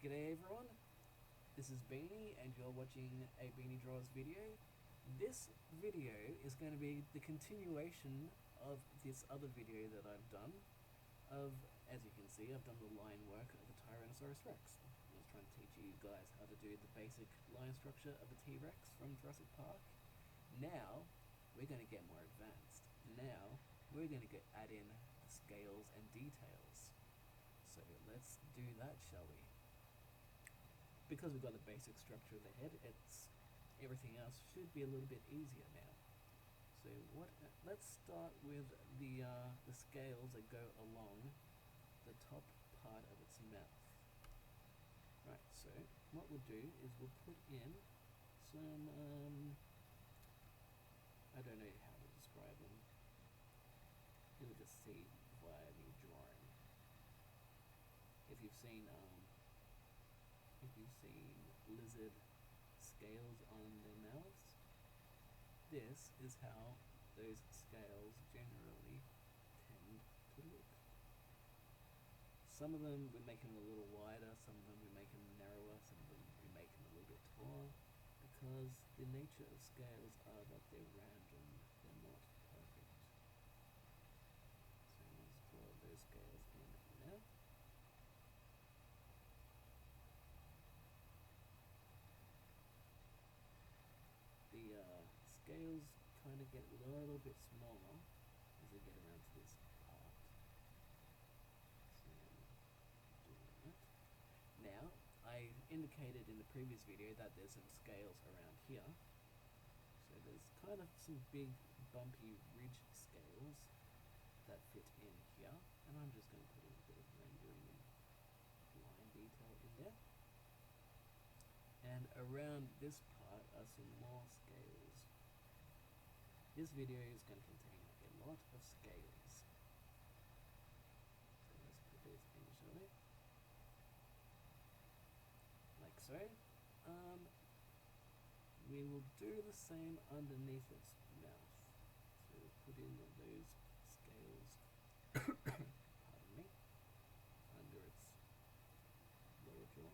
G'day everyone, this is Beanie and you're watching a Beanie Draws video. This video is going to be the continuation of this other video that I've done as you can see, I've done the line work of a Tyrannosaurus Rex. I was trying to teach you guys how to do the basic line structure of a T-Rex from Jurassic Park. Now, we're going to get more advanced. Now, we're going to add in the scales and details. So let's do that, shall we? Because we've got the basic structure of the head, everything else should be a little bit easier now. So let's start with the scales that go along the top part of its mouth. Right, so what we'll do is we'll put in some, I don't know how to describe them. You'll just see via me drawing. If you've seen lizard scales on their mouths, this is how those scales generally tend to look. Some of them we make them a little wider, some of them we make them narrower, some of them we make them a little bit taller, because the nature of scales are that they're random, they're not perfect. So let's draw those scales in now. The scales kind of get a little bit smaller as we get around to this part. So, doing that. Now, I indicated in the previous video that there's some scales around here. So there's kind of some big bumpy ridge scales that fit in here. And I'm just going to put a little bit of rendering and line detail in there. And around this part are some more scales. This video is going to contain a lot of scales. So let's put those in, shall we? Like so. We will do the same underneath its mouth. So we'll put in those scales, pardon me, under its lower jaw.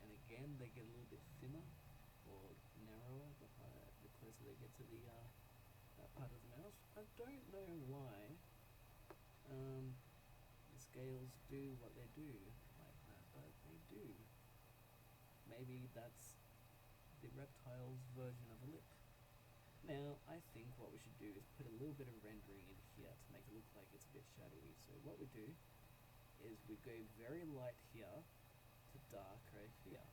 And again, they get a little bit thinner or narrower the closer they get to the that part of the mouth. I don't know why the scales do what they do like that, but they do. Maybe that's the reptile's version of a lip. Now, I think what we should do is put a little bit of rendering in here to make it look like it's a bit shadowy. So what we do is we go very light here to dark right here.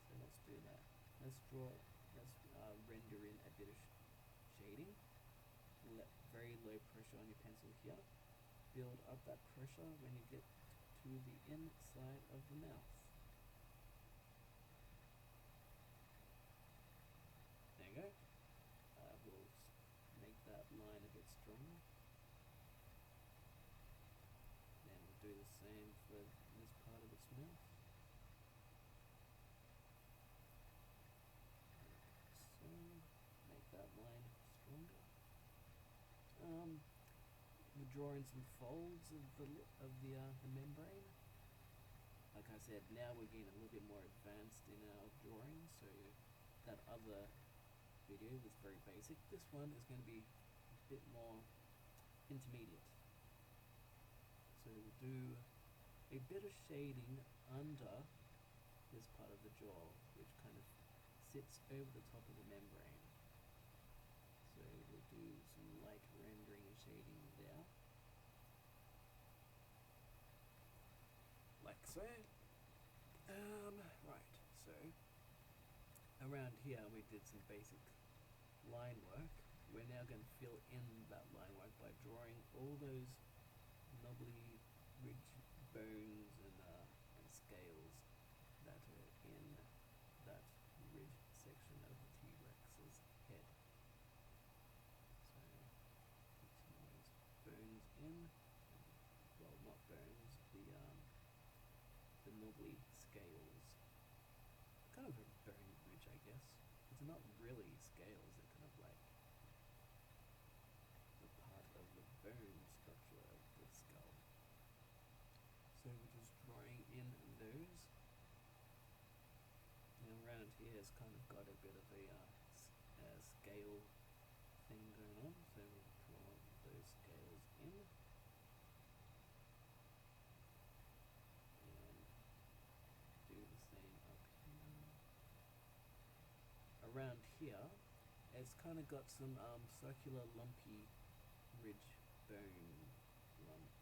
So let's do that. Let's render in a bit of shading. Let very low pressure on your pencil here. Build up that pressure when you get to the inside of the mouth. There you go. We'll make that line a bit stronger. Then we'll do the same for this part of its mouth. So, make that line stronger. We'll draw in some folds of the membrane. Like I said, now we're getting a little bit more advanced in our drawing, so that other video was very basic. This one is going to be a bit more intermediate. So we'll do a bit of shading under this part of the jaw, which kind of sits over the top of the membrane. So we'll do some light rendering and shading there. Like so. Right, so around here we did some basic line work. We're now going to fill in that line work by drawing all those knobbly ridge bones and scales that are in that ridge section of the T-Rex's head. So put some of those bones in. Well, not bones, the knobbly scales. they're not really scales, they're kind of like the part of the bone structure of the skull. So we're just drawing in those. Now around here it's kind of got a bit of a scale thing going on, so we'll draw those scales in. And do the same up here. Around here, it's kind of got some circular lumpy ridge bone lumps,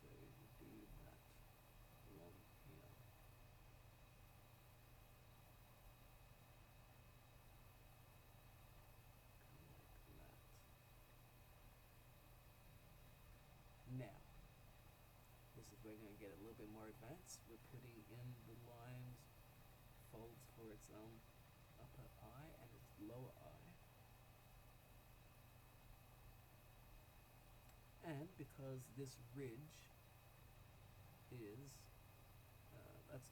so we do that along here. Kind of like that. Now, this is where we're going to get a little bit more advanced. We're putting in the lines, folds for its upper eye and its lower eye. And because this ridge is, let's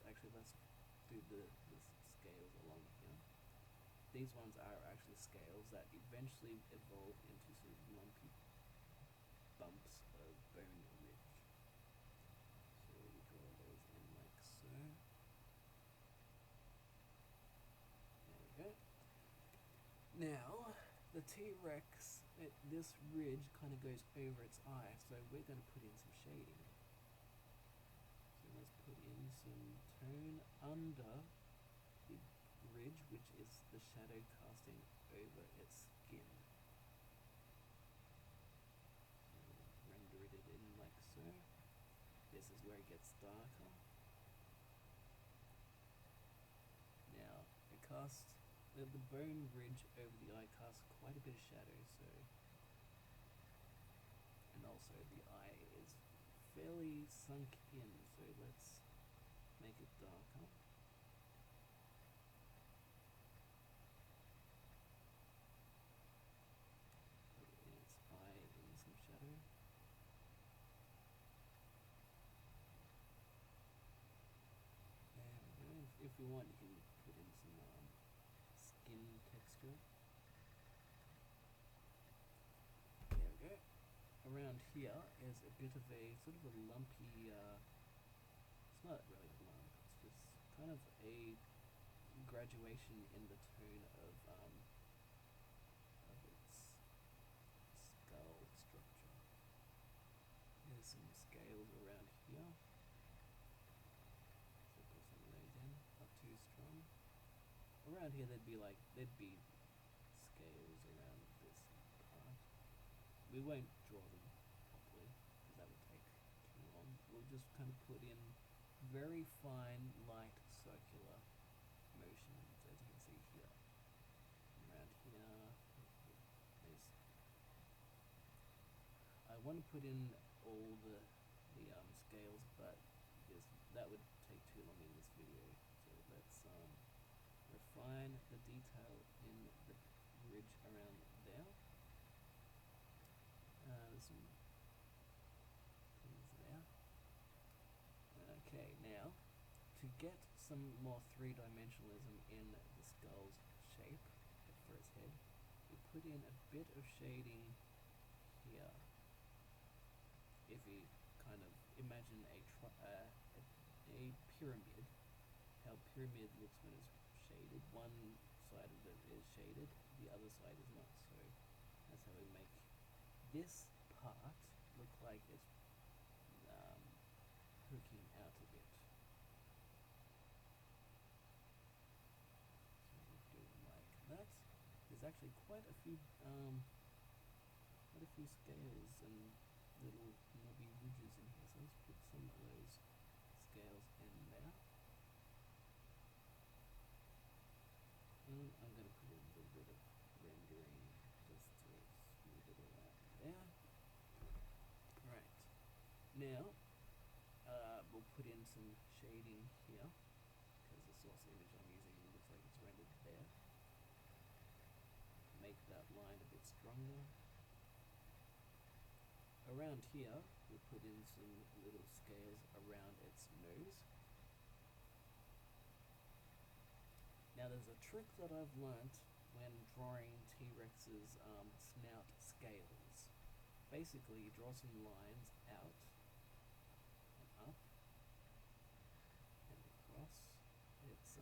do the scales along here. These ones are actually scales that eventually evolve into sort of lumpy bumps of bone ridge. So we draw those in like so. There we go. Now, the T-Rex, this ridge kind of goes over its eye, so we're going to put in some shading. So let's put in some tone under the ridge, which is the shadow casting over its skin. So render it in like so. This is where it gets darker. Now, it casts the bone ridge over the eye casts quite a bit of shadow, so, and also the eye is fairly sunk in, so let's make it darker. Put in its eye in some shadow. And if we want, you can put in some skin texture. There we go. Around here is a bit of a sort of a lumpy, it's not really a lump, it's just kind of a graduation in the tone of its skull structure. There's some scales around here. So put some of those in, not too strong. Around here there'd be scales around this part. We won't draw them properly because that would take too long. We'll just kind of put in very fine, light, circular motions, as you can see here. Around here, I want to put in all the scales, but that would take too long in this video. So let's refine the detail in the ridge around there. There's some things there. Okay, now to get some more three-dimensionalism in the skull's shape for its head, we put in a bit of shading here. If we kind of imagine a pyramid, how pyramid looks when it's shaded, one side of it is shaded, the other side is not. So that's how we make this part look like it's poking out a bit. So we'll do it like that. There's actually quite a few scales and little knobby ridges in here, so let's put some of those scales in there. And I'm going to put in a little bit of rendering just to smooth it all out there. Right, now we'll put in some shading here because the source image I'm using looks like it's rendered there. Make that line a bit stronger. Around here, we'll put in some little scales around its nose. Now there's a trick that I've learnt when drawing T-Rex's snout scales. Basically, you draw some lines out and up and across its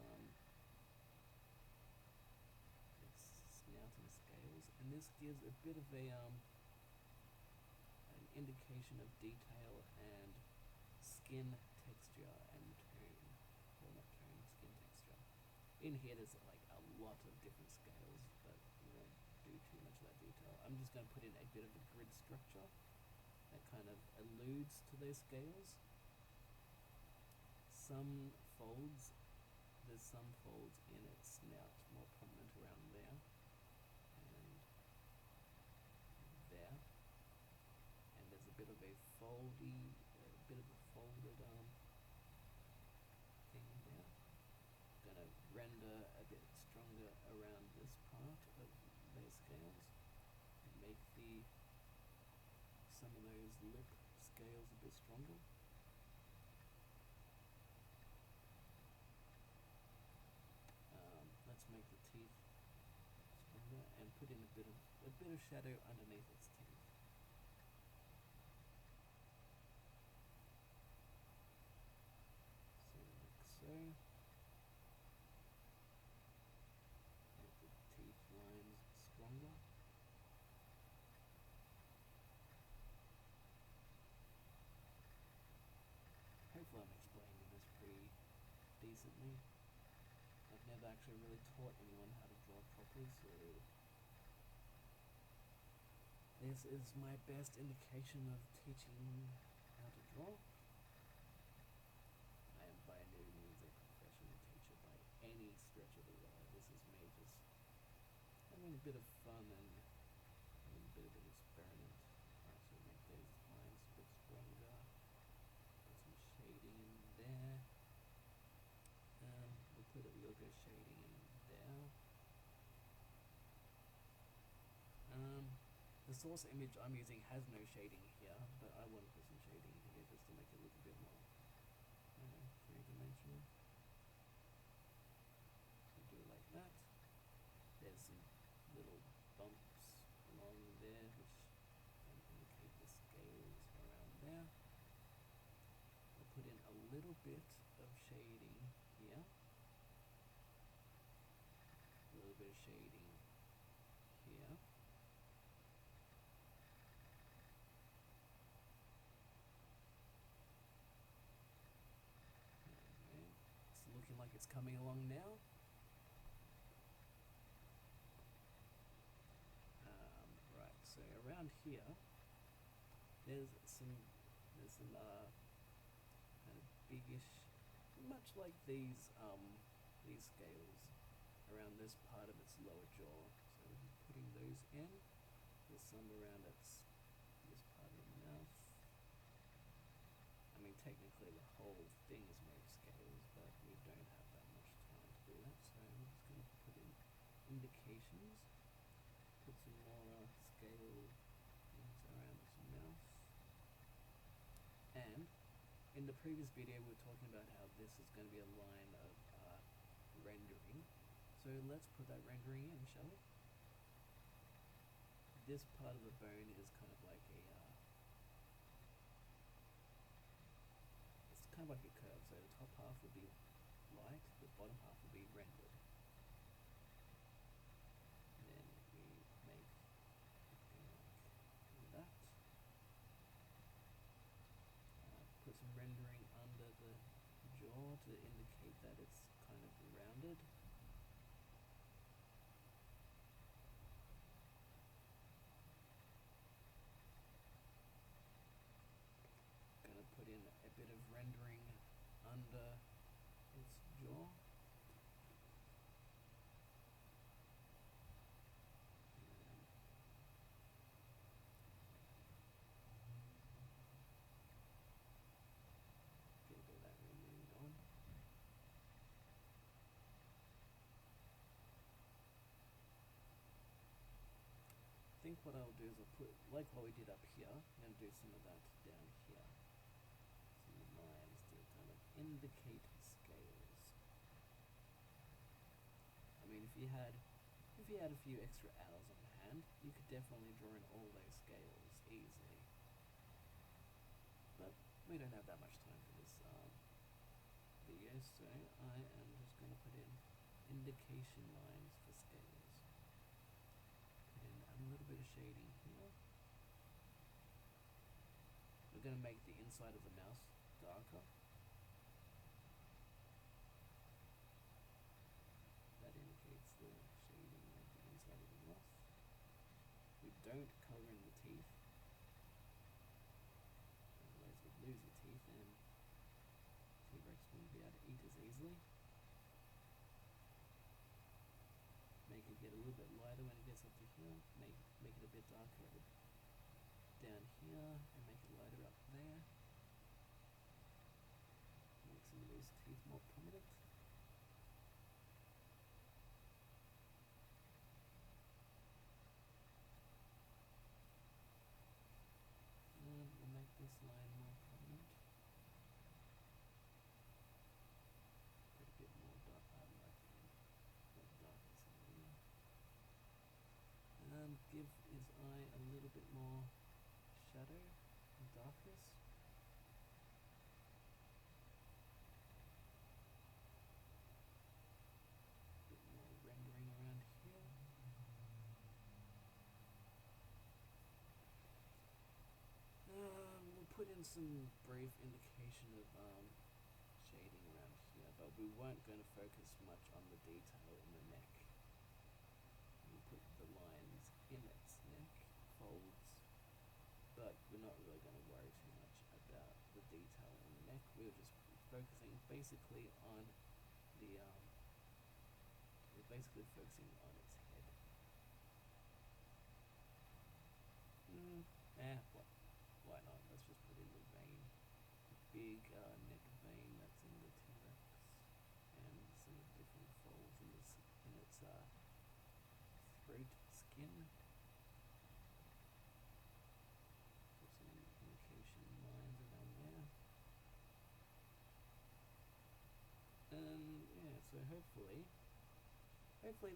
snout and scales, and this gives a bit of an indication of detail and skin texture and tone. Well, not tone, skin texture. In here there's like a lot of different scales, but we won't do too much of that detail. I'm just going to put in a bit of a grid structure that kind of alludes to those scales. There's some folds in its snout, more prominent around there and there, and there's a bit of a folded thing there. Gonna render a bit stronger around this part of those scales and make some of those lip scales a bit stronger. Let's make the teeth stronger and put in a bit of shadow underneath its teeth. So like so. Make the teeth lines stronger. Hopefully I'm explaining this pretty decently. I've never actually really taught anyone how to draw properly, so this is my best indication of teaching how to draw. I am by no means a professional teacher by any stretch of the word. This is me just having a bit of fun and having a bit of an experiment. Alright, so make those lines a bit stronger. Put some shading in there. We'll put a little bit of shading in there. The source image I'm using has no shading here, but I want to put some shading in here just to make it look a bit more, three-dimensional. So do it like that. There's some little bumps along there which indicate the scales around there. I'll put in a little bit of shading here. A little bit of shading here. It's looking like it's coming along now. Right, so around here, there's some kind of biggish, much like these scales around this part of its lower jaw. So we're just putting those in. There's some around this part of the mouth. I mean, technically the whole thing is made of scales, but we don't have that much time to do that, so I'm just going to put in indications. Put some more scale things around its mouth. And in the previous video we were talking about how this is going to be a line of rendering. So let's put that rendering in, shall we? This part of the bone is kind of like it's kind of like a curve. So the top half will be light, the bottom half will be rendered. And then we make like that. Put some rendering under the jaw to indicate that it's kind of rounded. Gonna put in a bit of rendering under its jaw. Get a bit of that rendering on. I think what I'll do is I'll put, like what we did up here, I'm going to do some of that down here. Some lines to kind of indicate scales. I mean, if you had If you had a few extra hours on hand, you could definitely draw in all those scales easily. But we don't have that much time for this video, so I am just going to put in indication lines for scales. Put in a little bit of shading here. We're going to make the inside of the mouse darker. That indicates the shading of the inside of the mouse. We don't colour in the teeth, otherwise we'd lose your teeth and T-Rex wouldn't be able to eat as easily. Make it get a little bit lighter when it gets up to here. Make it a bit darker down here, and make it lighter up there. Make some of those teeth more prominent. And we'll make this line more prominent. Put a bit more dark, more darkness in there. And give his eye a little bit more shadow and darkness. A bit more rendering around here. We'll put in some brief indication of shading around here, but we weren't going to focus much on the detail in the neck. We'll put the lines in its neck, folds, but we're not really going to worry too much about the detail in the neck. We're just focusing basically on the we're basically focusing on its head. Why not? Let's just put in the vein, the big neck vein that's in the T-Rex, and some different folds in its throat skin. Put some indication lines around there. Yeah, so hopefully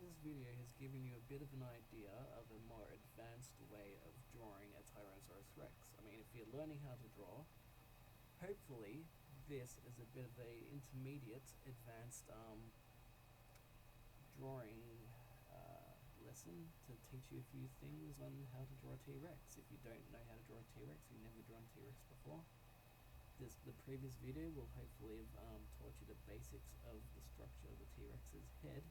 this video has given you a bit of an idea of a more advanced way of drawing a Tyrannosaurus Rex. I mean, if you're learning how to draw, hopefully this is a bit of a intermediate advanced drawing lesson to teach you a few things on how to draw a T-Rex. If you don't know how to draw a T-Rex, you've never drawn a T-Rex before, the previous video will hopefully have taught you the basics of the structure of the T-Rex's head,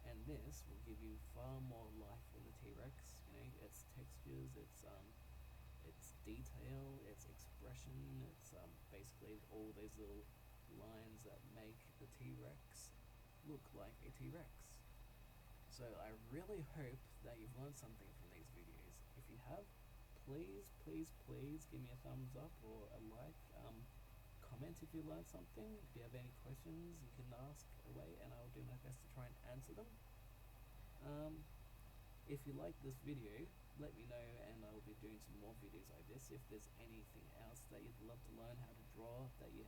and this will give you far more life in the T-Rex. You know, its textures, its detail, its expression, its basically all those little lines that make the T-Rex look like a T-Rex. So I really hope that you've learned something from these videos. If you have, please give me a thumbs up or a like. Comment if you learned something. If you have any questions, you can ask away, and I will do my best to try and answer them. If you like this video, let me know, and I will be doing some more videos like this. If there's anything else that you'd love to learn how to draw, that you'd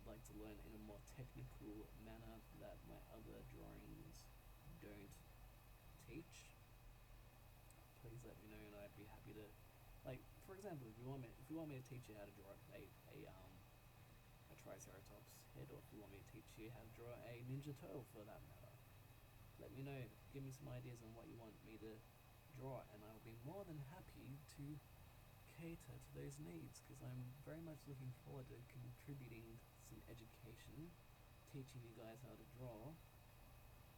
like to learn in a more technical manner that my other drawings don't teach, please let me know, and I'd be happy to, like, for example, if you want me to teach you how to draw a Triceratops head, or if you want me to teach you how to draw a Ninja Turtle for that matter, let me know. Give me some ideas on what you want me to draw, and I'll be more than happy to cater to those needs, because I'm very much looking forward to contributing some education, teaching you guys how to draw,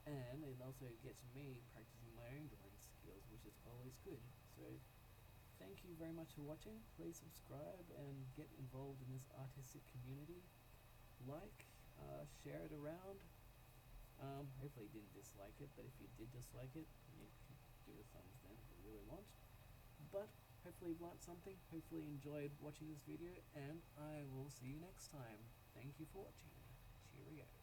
and it also gets me practicing my own drawing skills, which is always good. So thank you very much for watching. Please subscribe and get involved in this artistic community. Like, share it around. Hopefully you didn't dislike it, but if you did dislike it, you can give it a thumbs down if you really want. But hopefully you've learned something, hopefully you enjoyed watching this video, and I will see you next time. Thank you for watching. Cheerio.